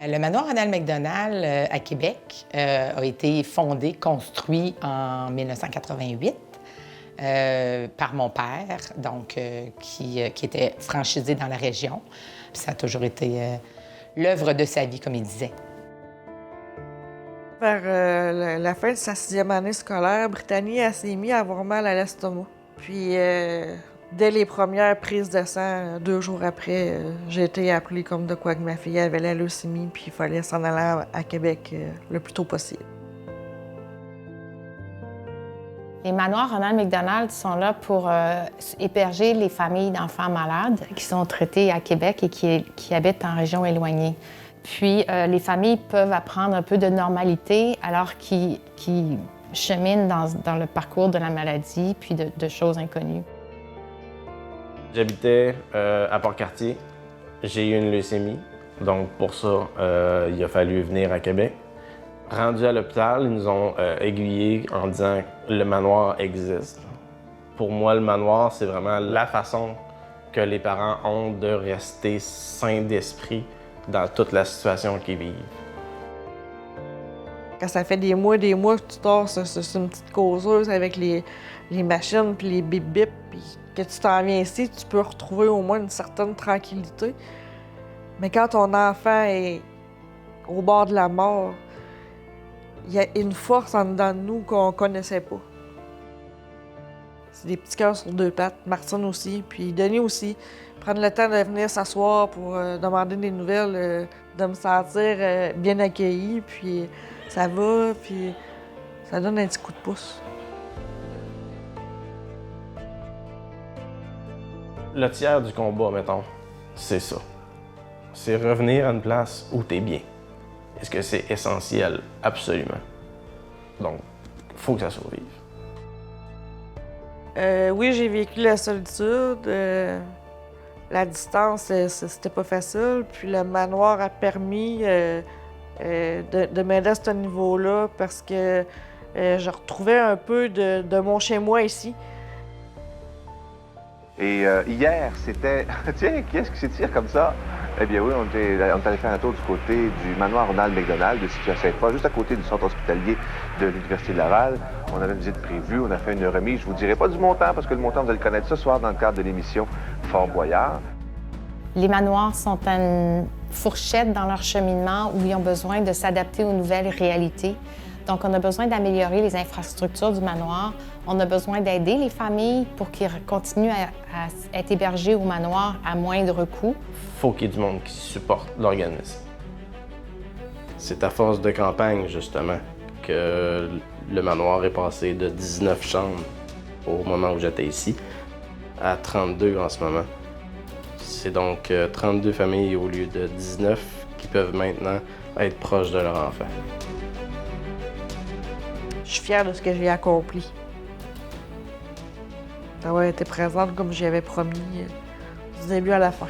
Le manoir Ronald McDonald à Québec a été construit en 1988 par mon père, donc qui était franchisé dans la région. Puis ça a toujours été l'œuvre de sa vie, comme il disait. Vers la fin de sa 6e année scolaire, Brittany elle s'est mise à avoir mal à l'estomac. Puis dès les premières prises de sang, 2 jours après, j'ai été appelée comme de quoi que ma fille avait la leucémie, puis il fallait s'en aller à Québec le plus tôt possible. Les manoirs Ronald McDonald sont là pour héberger les familles d'enfants malades qui sont traités à Québec et qui habitent en région éloignée. Puis les familles peuvent apprendre un peu de normalité alors qu'ils cheminent dans le parcours de la maladie puis de choses inconnues. J'habitais à Port-Cartier. J'ai eu une leucémie, donc pour ça, il a fallu venir à Québec. Rendu à l'hôpital, ils nous ont aiguillés en disant que le manoir existe. Pour moi, le manoir, c'est vraiment la façon que les parents ont de rester sains d'esprit dans toute la situation qu'ils vivent. Quand ça fait des mois que tu dors sur une petite causeuse avec les machines puis les bip-bip, puis que tu t'en viens ici, tu peux retrouver au moins une certaine tranquillité. Mais quand ton enfant est au bord de la mort, il y a une force en dedans de nous qu'on connaissait pas. C'est des petits cœurs sur 2 pattes. Martine aussi, puis Denis aussi. Prendre le temps de venir s'asseoir pour demander des nouvelles, de me sentir bien accueillie, puis ça va, puis ça donne un petit coup de pouce. Le tiers du combat, mettons, c'est ça. C'est revenir à une place où t'es bien. Est-ce que c'est essentiel? Absolument. Donc, il faut que ça survive. Oui, j'ai vécu la solitude. La distance, c'était pas facile. Puis le manoir a permis de m'aider à ce niveau-là parce que je retrouvais un peu de mon chez-moi ici. Et hier, c'était... Tiens, qu'est-ce qui s'étire comme ça? Eh bien oui, on est allé faire un tour du côté du manoir Ronald McDonald, situé à Sainte-Foy, juste à côté du centre hospitalier de l'Université de Laval. On avait une visite prévue, on a fait une remise. Je vous dirai pas du montant, parce que le montant, vous allez le connaître ce soir dans le cadre de l'émission Fort Boyard. Les manoirs sont une fourchette dans leur cheminement où ils ont besoin de s'adapter aux nouvelles réalités. Donc, on a besoin d'améliorer les infrastructures du manoir. On a besoin d'aider les familles pour qu'ils continuent à être hébergés au manoir à moindre coût. Il faut qu'il y ait du monde qui supporte l'organisme. C'est à force de campagne, justement, que le manoir est passé de 19 chambres au moment où j'étais ici à 32 en ce moment. C'est donc 32 familles au lieu de 19 qui peuvent maintenant être proches de leur enfant. Je suis fière de ce que j'ai accompli. D'avoir été présente comme j'y avais promis du début à la fin.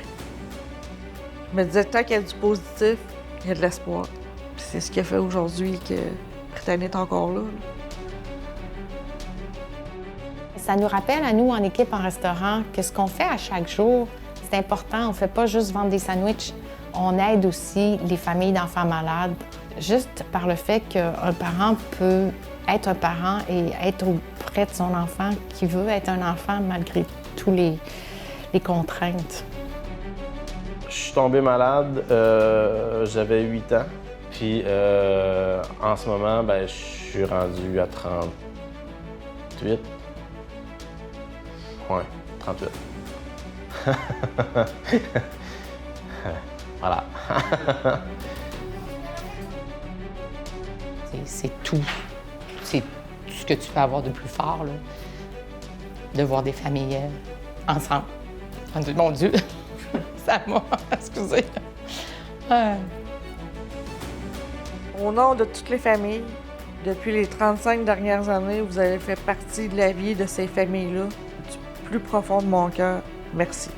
Je me disais, tant qu'il y a du positif, il y a de l'espoir. Puis c'est ce qui a fait aujourd'hui que Brittany est encore là. Ça nous rappelle à nous, en équipe en restaurant, que ce qu'on fait à chaque jour, c'est important. On ne fait pas juste vendre des sandwichs. On aide aussi les familles d'enfants malades, juste par le fait qu'un parent peut être un parent et être auprès de son enfant qui veut être un enfant malgré tous les contraintes. Je suis tombé malade, j'avais 8 ans. Puis en ce moment, je suis rendu à 38. Ouais, 38. Voilà. C'est tout. C'est tout ce que tu peux avoir de plus fort, là. De voir des familles ensemble. Mon Dieu, ça m'a... Excusez. Au nom de toutes les familles, depuis les 35 dernières années, vous avez fait partie de la vie de ces familles-là. Du plus profond de mon cœur, merci.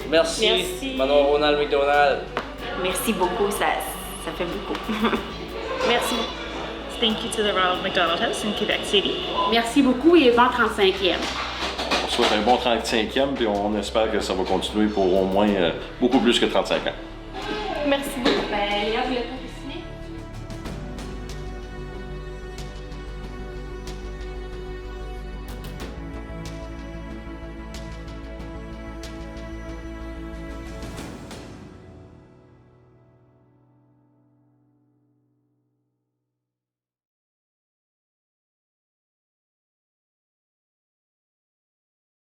Merci. Manoir Ronald McDonald. Merci beaucoup, ça fait beaucoup. Merci. Thank you to the Ronald McDonald House in Quebec City. Merci beaucoup et bon 35e. On souhaite un bon 35e, puis on espère que ça va continuer pour au moins beaucoup plus que 35 ans. Merci beaucoup. Ben, Léa voulait pas